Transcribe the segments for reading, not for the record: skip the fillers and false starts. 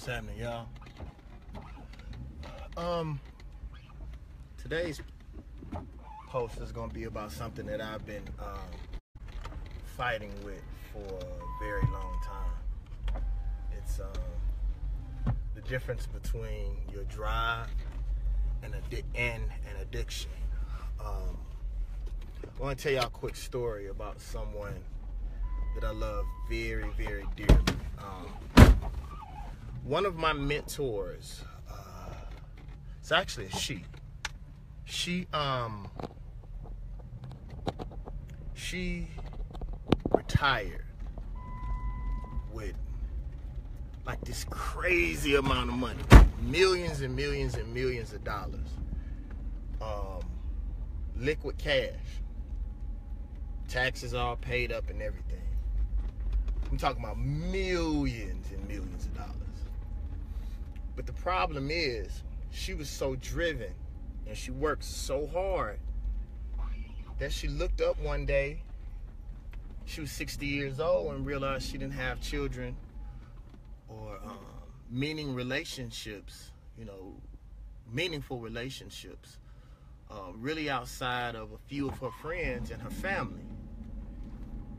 What's happening, y'all? Today's post is gonna be about something that I've been fighting with for a very long time. It's the difference between your drive and an addiction. I want to tell y'all a quick story about someone that I love very, very dearly. One of my mentors, it's actually a she. She retired with like this crazy amount of money, millions and millions and millions of dollars, liquid cash, taxes all paid up and everything. I'm talking about millions and millions of dollars. But the problem is, she was so driven and she worked so hard that she looked up one day, she was 60 years old, and realized she didn't have children or meaningful relationships, really outside of a few of her friends and her family.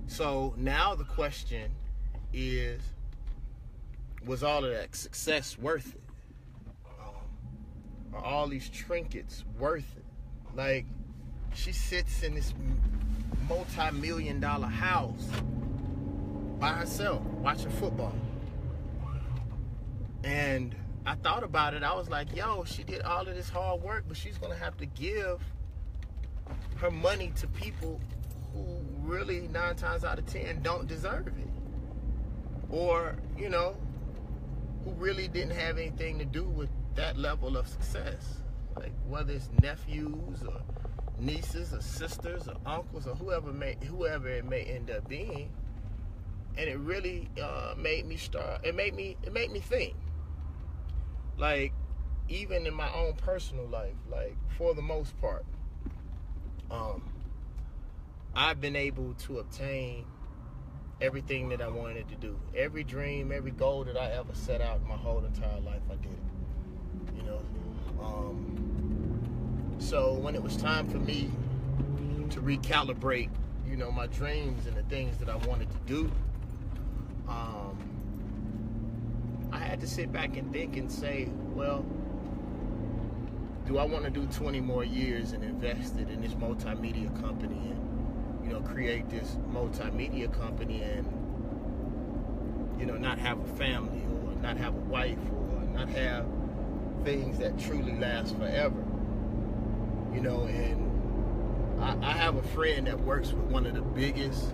So now the question is, was all of that success worth it? Are all these trinkets worth it? Like, she sits in this multi-million-dollar house by herself watching football. And I thought about it. I was like, yo, she did all of this hard work, but she's going to have to give her money to people who really 9 times out of 10 don't deserve it. Or, who really didn't have anything to do with that level of success. Like, whether it's nephews or nieces or sisters or uncles or whoever it may end up being. And it really made me think. Like, even in my own personal life, like, for the most part, I've been able to obtain everything that I wanted to do. Every dream, every goal that I ever set out in my whole entire life, I did it. So when it was time for me to recalibrate, my dreams and the things that I wanted to do, I had to sit back and think and say, well, do I want to do 20 more years and invest it in this multimedia company and, create this multimedia company and, not have a family or not have a wife or not have things that truly last forever? And I have a friend that works with one of the biggest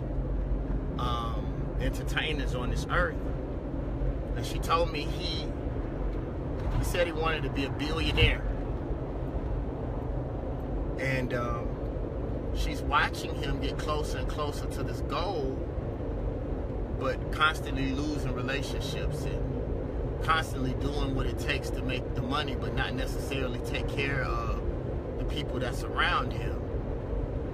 entertainers on this earth. And she told me he said he wanted to be a billionaire. And she's watching him get closer and closer to this goal, but constantly losing relationships and constantly doing what it takes to make the money, but not necessarily take care of the people that's around him.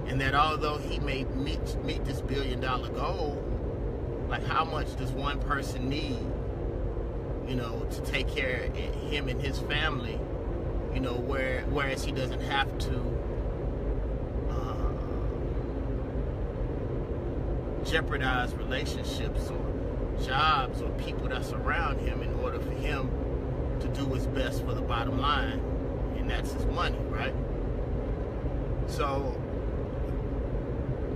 And that although he may meet this $1 billion goal, like, how much does one person need, to take care of him and his family, whereas he doesn't have to jeopardize relationships or jobs or people that's around him in order for him to do what's best for the bottom line, and that's his money, right? So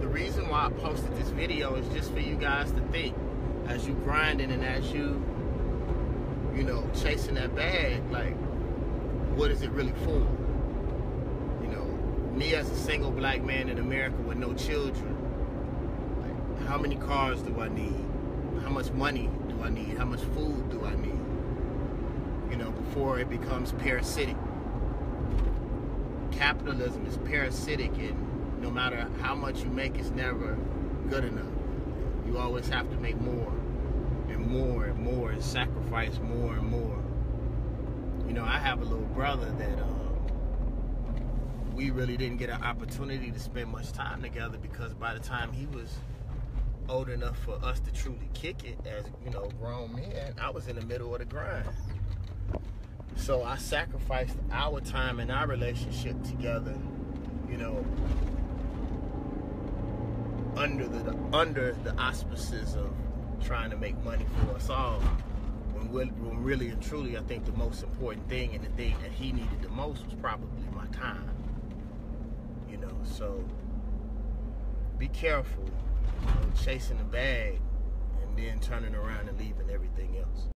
the reason why I posted this video is just for you guys to think, as you grinding and as you chasing that bag, like, what is it really for? Me as a single black man in America with no children, like, how many cars do I need? How much money do I need? How much food do I need? Before it becomes parasitic. Capitalism is parasitic, and no matter how much you make, it's never good enough. You always have to make more and more and more and sacrifice more and more. I have a little brother that we really didn't get an opportunity to spend much time together, because by the time he was old enough for us to truly kick it as, you know, grown men, I was in the middle of the grind. So I sacrificed our time and our relationship together, you know, under the auspices of trying to make money for us all. When really and truly, I think the most important thing and the thing that he needed the most was probably my time. You know, so be careful, you know, chasing the bag and then turning around and leaving everything else.